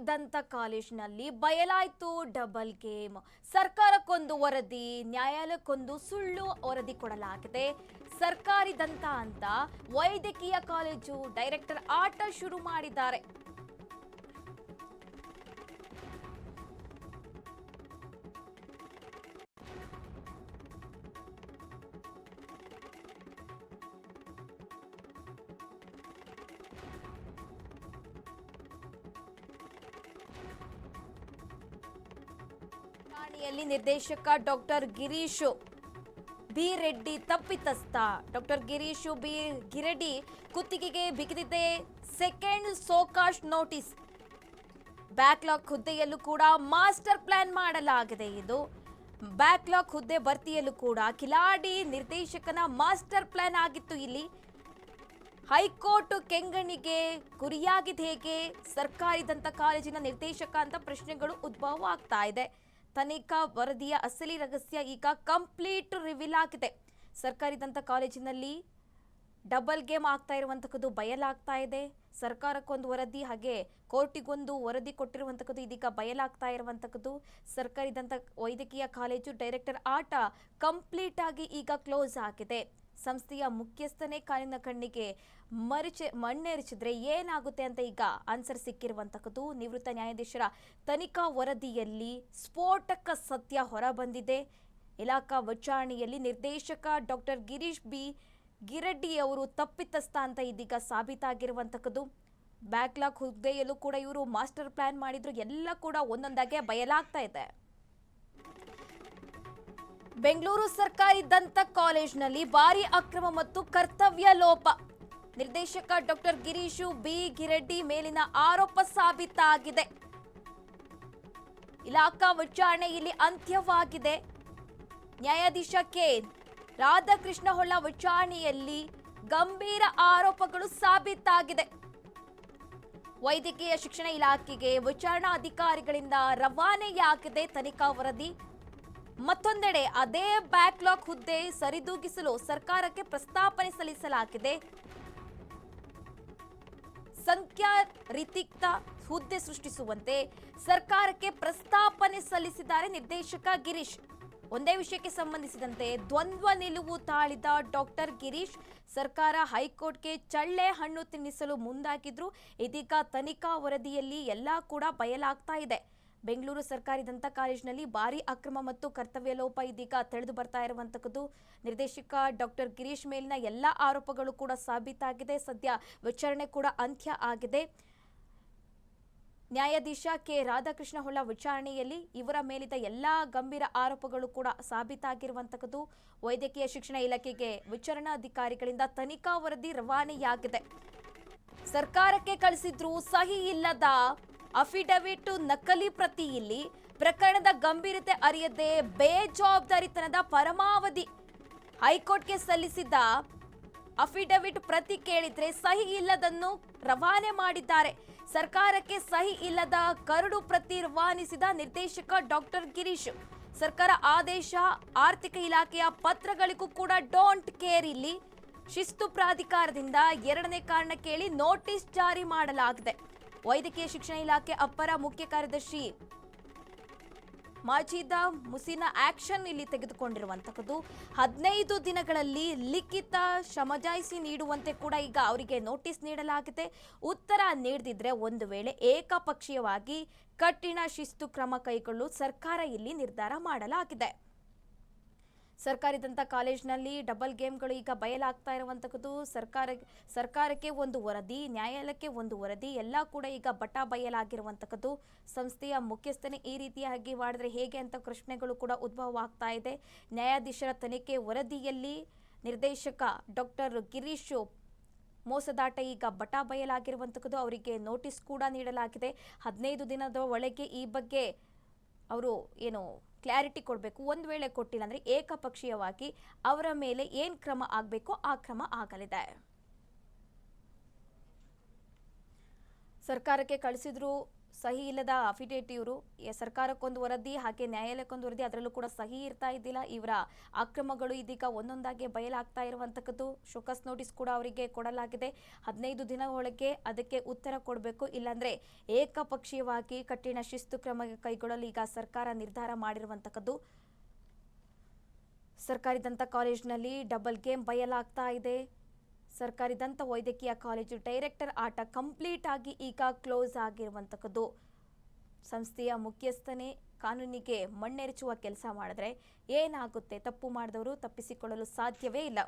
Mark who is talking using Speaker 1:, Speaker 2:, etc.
Speaker 1: ದಂತ ಕಾಲೇಜಿನಲ್ಲಿ ಬಯಲಾಯ್ತು double game. ಸರ್ಕಾರಕ್ಕೊಂದು ವರದಿ, ನ್ಯಾಯಾಲಯಕ್ಕೊಂದು ಸುಳ್ಳು ವರದಿ ಕೊಡಲಾಗಿದೆ. ಸರ್ಕಾರಿ ದಂತ ಅಂತ ವೈದ್ಯಕೀಯ ಕಾಲೇಜು ಡೈರೆಕ್ಟರ್ ಆಟ ಶುರು ಮಾಡಿದ್ದಾರೆ. ಠಾಣೆಯಲ್ಲಿ ನಿರ್ದೇಶಕ ಡಾಕ್ಟರ್ ಗಿರೀಶ್ ಬಿ ರೆಡ್ಡಿ ತಪ್ಪಿತಸ್ಥ. ಡಾಕ್ಟರ್ ಗಿರೀಶ್ ಬಿ ಗಿರೆಡ್ಡಿ ಕುತ್ತಿಗೆಗೆ ಬಿಗಿದಿದೆ ಸೆಕೆಂಡ್ ಸೋಕಾಶ್ ನೋಟಿಸ್. ಬ್ಯಾಕ್ಲಾಗ್ ಹುದ್ದೆಯಲ್ಲೂ ಕೂಡ ಮಾಸ್ಟರ್ ಪ್ಲಾನ್ ಮಾಡಲಾಗಿದೆ. ಇದು ಬ್ಯಾಕ್ಲಾಗ್ ಹುದ್ದೆ ಭರ್ತಿಯಲ್ಲೂ ಕೂಡ ಕಿಲಾಡಿ ನಿರ್ದೇಶಕನ ಮಾಸ್ಟರ್ ಪ್ಲಾನ್ ಆಗಿತ್ತು. ಇಲ್ಲಿ ಹೈಕೋರ್ಟ್ ಕೆಂಗಣ್ಣಿಗೆ ಗುರಿಯಾಗಿದೆ ಹೇಗೆ ಸರ್ಕಾರಿ ದಂತ ಕಾಲೇಜಿನ ನಿರ್ದೇಶಕ ಅಂತ ಪ್ರಶ್ನೆಗಳು ಉದ್ಭವ ಆಗ್ತಾ ಇದೆ. ತನಿಖಾ ವರದಿಯ ಅಸಲಿ ರಹಸ್ಯ ಈಗ ಕಂಪ್ಲೀಟ್ ರಿವೀಲ್ ಆಗಿದೆ. ಸರ್ಕಾರಿ ದಂತ ಕಾಲೇಜಿನಲ್ಲಿ ಡಬಲ್ ಗೇಮ್ ಆಗ್ತಾ ಇರುವಂತಕ್ಕದ್ದು ಬಯಲಾಗ್ತಾ ಇದೆ. ಸರ್ಕಾರಕ್ಕೊಂದು ವರದಿ ಹಾಗೆ ಕೋರ್ಟಿಗೊಂದು ವರದಿ ಕೊಟ್ಟಿರುವಂತಕ್ಕದ್ದು ಇದೀಗ ಬಯಲಾಗ್ತಾ ಇರುವಂತಕ್ಕದ್ದು. ಸರ್ಕಾರಿ ದಂತ ವೈದ್ಯಕೀಯ ಕಾಲೇಜು ಡೈರೆಕ್ಟರ್ ಆಟ ಕಂಪ್ಲೀಟ್ ಆಗಿ ಈಗ ಕ್ಲೋಸ್ ಆಗಿದೆ. ಸಂಸ್ಥೆಯ ಮುಖ್ಯಸ್ಥನೇ ಕಾಲಿನ ಕಣ್ಣಿಗೆ ಮಣ್ಣೆರಚಿದ್ರೆ ಏನಾಗುತ್ತೆ ಅಂತ ಈಗ ಆನ್ಸರ್ ಸಿಕ್ಕಿರುವಂತಕ್ಕದ್ದು. ನಿವೃತ್ತ ನ್ಯಾಯಾಧೀಶರ ತನಿಖಾ ವರದಿಯಲ್ಲಿ ಸ್ಫೋಟಕ ಸತ್ಯ ಹೊರಬಂದಿದೆ. ಇಲಾಖಾ ವಿಚಾರಣೆಯಲ್ಲಿ ನಿರ್ದೇಶಕ ಡಾಕ್ಟರ್ ಗಿರೀಶ್ ಬಿ ಗಿರೆಡ್ಡಿ ಅವರು ತಪ್ಪಿತಸ್ಥ ಅಂತ ಇದೀಗ ಸಾಬೀತಾಗಿರುವಂತಕ್ಕದ್ದು. ಬ್ಯಾಕ್ಲಾಗ್ ಹುದ್ದೆಯಲ್ಲೂ ಕೂಡ ಇವರು ಮಾಸ್ಟರ್ ಪ್ಲಾನ್ ಮಾಡಿದ್ರು. ಎಲ್ಲ ಕೂಡ ಒಂದೊಂದಾಗೆ ಬಯಲಾಗ್ತಾ ಇದೆ. ಬೆಂಗಳೂರು ಸರ್ಕಾರಿ ದಂತ ಕಾಲೇಜಿನಲ್ಲಿ ಭಾರಿ ಅಕ್ರಮ ಮತ್ತು ಕರ್ತವ್ಯ ಲೋಪ. ನಿರ್ದೇಶಕ ಡಾಕ್ಟರ್ ಗಿರೀಶ್ ಬಿ ಗಿರೆಡ್ಡಿ ಮೇಲಿನ ಆರೋಪ ಸಾಬೀತಾಗಿದೆ. ಇಲಾಖಾ ವಿಚಾರಣೆ ಇಲ್ಲಿ ಅಂತ್ಯವಾಗಿದೆ. ನ್ಯಾಯಾಧೀಶ ಕೆ ರಾಧಾಕೃಷ್ಣ ಹೊಳ್ಳ ವಿಚಾರಣೆಯಲ್ಲಿ ಗಂಭೀರ ಆರೋಪಗಳು ಸಾಬೀತಾಗಿದೆ. ವೈದ್ಯಕೀಯ ಶಿಕ್ಷಣ ಇಲಾಖೆಗೆ ವಿಚಾರಣಾ ಅಧಿಕಾರಿಗಳಿಂದ ರವಾನೆಯಾಗಿದೆ ತನಿಖಾ ವರದಿ. ಮತ್ತೊಂದೆಡೆ ಅದೇ ಬ್ಯಾಕ್ಲಾಗ್ ಹುದ್ದೆ ಸರಿದೂಗಿಸಲು ಸರ್ಕಾರಕ್ಕೆ ಪ್ರಸ್ತಾವನೆ ಸಲ್ಲಿಸಲಾಗಿದೆ. ಸಂಖ್ಯಾ ರಿಕ್ತ ಹುದ್ದೆ ಸೃಷ್ಟಿಸುವಂತೆ ಸರ್ಕಾರಕ್ಕೆ ಪ್ರಸ್ತಾವನೆ ಸಲ್ಲಿಸಿದ್ದಾರೆ ನಿರ್ದೇಶಕ ಗಿರೀಶ್. ಒಂದೇ ವಿಷಯಕ್ಕೆ ಸಂಬಂಧಿಸಿದಂತೆ ದ್ವಂದ್ವ ನಿಲುವು ತಾಳಿದ ಡಾಕ್ಟರ್ ಗಿರೀಶ್ ಸರ್ಕಾರ ಹೈಕೋರ್ಟ್ಗೆ ಚಳ್ಳೆ ಹಣ್ಣು ತಿನ್ನಿಸಲು ಮುಂದಾಗಿದ್ರು. ಇದೀಗ ತನಿಖಾ ವರದಿಯಲ್ಲಿ ಎಲ್ಲಾ ಕೂಡ ಬಯಲಾಗ್ತಾ ಇದೆ. ಬೆಂಗಳೂರು ಸರ್ಕಾರಿ ದಂತ ಕಾಲೇಜಿನಲ್ಲಿ ಭಾರಿ ಅಕ್ರಮ ಮತ್ತು ಕರ್ತವ್ಯ ಲೋಪ ಇದೀಗ ತಿಳಿದು ಬರ್ತಾ ಇರುವಂತಕ್ಕದ್ದು. ನಿರ್ದೇಶಕ ಡಾಕ್ಟರ್ ಗಿರೀಶ್ ಮೇಲಿನ ಎಲ್ಲ ಆರೋಪಗಳು ಕೂಡ ಸಾಬೀತಾಗಿದೆ. ಸದ್ಯ ವಿಚಾರಣೆ ಕೂಡ ಅಂತ್ಯ ಆಗಿದೆ. ನ್ಯಾಯಾಧೀಶ ಕೆ ರಾಧಾಕೃಷ್ಣ ಹೊಳ್ಳ ವಿಚಾರಣೆಯಲ್ಲಿ ಇವರ ಮೇಲಿದ್ದ ಎಲ್ಲಾ ಗಂಭೀರ ಆರೋಪಗಳು ಕೂಡ ಸಾಬೀತಾಗಿರುವಂತಕ್ಕದ್ದು. ವೈದ್ಯಕೀಯ ಶಿಕ್ಷಣ ಇಲಾಖೆಗೆ ವಿಚಾರಣಾಧಿಕಾರಿಗಳಿಂದ ತನಿಖಾ ವರದಿ ರವಾನೆಯಾಗಿದೆ. ಸರ್ಕಾರಕ್ಕೆ ಕಳಿಸಿದ್ರು ಸಹಿ ಇಲ್ಲದ ಅಫಿಡವಿಟ್ ನಕಲಿ ಪ್ರತಿ. ಇಲ್ಲಿ ಪ್ರಕರಣದ ಗಂಭೀರತೆ ಅರಿಯದೆ ಬೇಜವಾಬ್ದಾರಿತನದ ಪರಮಾವಧಿ. ಹೈಕೋರ್ಟ್ಗೆ ಸಲ್ಲಿಸಿದ್ದ ಅಫಿಡವಿಟ್ ಪ್ರತಿ ಕೇಳಿದ್ರೆ ಸಹಿ ಇಲ್ಲದನ್ನು ರವಾನೆ ಮಾಡಿದ್ದಾರೆ. ಸರ್ಕಾರಕ್ಕೆ ಸಹಿ ಇಲ್ಲದ ಕರಡು ಪ್ರತಿ ರವಾನಿಸಿದ ನಿರ್ದೇಶಕ ಡಾಕ್ಟರ್ ಗಿರೀಶ್. ಸರ್ಕಾರ ಆದೇಶ, ಆರ್ಥಿಕ ಇಲಾಖೆಯ ಪತ್ರಗಳಿಗೂ ಕೂಡ ಡೋಂಟ್ ಕೇರ್. ಇಲ್ಲಿ ಶಿಸ್ತು ಪ್ರಾಧಿಕಾರದಿಂದ 2ನೇ ಕಾರಣ ಕೇಳಿ ನೋಟಿಸ್ ಜಾರಿ ಮಾಡಲಾಗಿದೆ. ವೈದ್ಯಕೀಯ ಶಿಕ್ಷಣ ಇಲಾಖೆ ಅಪರ ಮುಖ್ಯ ಕಾರ್ಯದರ್ಶಿ ಮಾಜಿದಾ ಮುಸಿನ ಆಕ್ಷನ್ ಇಲ್ಲಿ ತೆಗೆದುಕೊಂಡಿರುವಂತಕ್ಕದ್ದು. 15 ದಿನಗಳಲ್ಲಿ ಲಿಖಿತ ಸಮಜಾಯಿಸಿ ನೀಡುವಂತೆ ಕೂಡ ಈಗ ಅವರಿಗೆ ನೋಟಿಸ್ ನೀಡಲಾಗಿದೆ. ಉತ್ತರ ನೀಡದಿದ್ರೆ ಒಂದು ವೇಳೆ ಏಕಪಕ್ಷೀಯವಾಗಿ ಕಠಿಣ ಶಿಸ್ತು ಕ್ರಮ ಕೈಗೊಳ್ಳಲು ಸರ್ಕಾರ ಇಲ್ಲಿ ನಿರ್ಧಾರ ಮಾಡಲಾಗಿದೆ. ಸರ್ಕಾರಿ ದಂತ ಕಾಲೇಜಿನಲ್ಲಿ ಡಬಲ್ ಗೇಮ್ಗಳು ಈಗ ಬಯಲಾಗ್ತಾ ಇರುವಂತಕ್ಕದ್ದು. ಸರ್ಕಾರಕ್ಕೆ ಒಂದು ವರದಿ, ನ್ಯಾಯಾಲಯಕ್ಕೆ ಒಂದು ವರದಿ, ಎಲ್ಲ ಕೂಡ ಈಗ ಬಯಲಾಗಿರುವಂತಕ್ಕದ್ದು. ಸಂಸ್ಥೆಯ ಮುಖ್ಯಸ್ಥನೇ ಈ ರೀತಿಯಾಗಿ ಮಾಡಿದ್ರೆ ಹೇಗೆ ಅಂತ ಪ್ರಶ್ನೆಗಳು ಕೂಡ ಉದ್ಭವ ಆಗ್ತಾ ಇದೆ. ನ್ಯಾಯಾಧೀಶರ ತನಿಖೆ ವರದಿಯಲ್ಲಿ ನಿರ್ದೇಶಕ ಡಾಕ್ಟರ್ ಗಿರೀಶ್ ಮೋಸದಾಟ ಈಗ ಬಯಲಾಗಿರುವಂತಕ್ಕದ್ದು. ಅವರಿಗೆ ನೋಟಿಸ್ ಕೂಡ ನೀಡಲಾಗಿದೆ. 15 ದಿನದ ಒಳಗೆ ಈ ಬಗ್ಗೆ ಅವರು ಕ್ಲಾರಿಟಿ ಕೊಡಬೇಕು. ಒಂದು ವೇಳೆ ಕೊಟ್ಟಿಲ್ಲ ಅಂದರೆ ಏಕಪಕ್ಷೀಯವಾಗಿ ಅವರ ಮೇಲೆ ಏನು ಕ್ರಮ ಆಗಬೇಕೋ ಆ ಕ್ರಮ ಆಗಲಿದೆ. ಸರ್ಕಾರಕ್ಕೆ ಕಳಿಸಿದ್ರು ಸಹಿ ಇಲ್ಲದ ಅಫಿಡೇಟ್ ಇವರು ಸರ್ಕಾರಕ್ಕೊಂದು ವರದಿ ಹಾಗೆ ನ್ಯಾಯಾಲಯಕ್ಕೊಂದು ವರದಿ, ಅದರಲ್ಲೂ ಕೂಡ ಸಹಿ ಇರ್ತಾ ಇದ್ದಿಲ್ಲ. ಇವರ ಅಕ್ರಮಗಳು ಇದೀಗ ಒಂದೊಂದಾಗಿ ಬಯಲಾಗ್ತಾ ಇರುವಂತಕ್ಕದ್ದು. ಶೋಕಾಸ್ ನೋಟಿಸ್ ಕೂಡ ಅವರಿಗೆ ಕೊಡಲಾಗಿದೆ. 15 ದಿನ ಒಳಗೆ ಅದಕ್ಕೆ ಉತ್ತರ ಕೊಡಬೇಕು, ಇಲ್ಲಾಂದ್ರೆ ಏಕಪಕ್ಷೀಯವಾಗಿ ಕಠಿಣ ಶಿಸ್ತು ಕ್ರಮ ಕೈಗೊಳ್ಳಲು ಈಗ ಸರ್ಕಾರ ನಿರ್ಧಾರ ಮಾಡಿರುವಂತಕ್ಕದ್ದು. ಸರ್ಕಾರಿ ದಂತ ಕಾಲೇಜಿನಲ್ಲಿ ಡಬಲ್ ಗೇಮ್ ಬಯಲಾಗ್ತಾ ಇದೆ. ಸರ್ಕಾರಿ ದಂತ ವೈದ್ಯಕೀಯ ಕಾಲೇಜು ಡೈರೆಕ್ಟರ್ ಆಟ ಕಂಪ್ಲೀಟ್ ಆಗಿ ಈಗ ಕ್ಲೋಸ್ ಆಗಿರುವಂತಕ್ಕದ್ದು. ಸಂಸ್ಥೆಯ ಮುಖ್ಯಸ್ಥನೇ ಕಾನೂನಿಗೆ ಮಣ್ಣೆರಚುವ ಕೆಲಸ ಮಾಡಿದ್ರೆ ಏನಾಗುತ್ತೆ? ತಪ್ಪು ಮಾಡಿದವರು ತಪ್ಪಿಸಿಕೊಳ್ಳಲು ಸಾಧ್ಯವೇ ಇಲ್ಲ.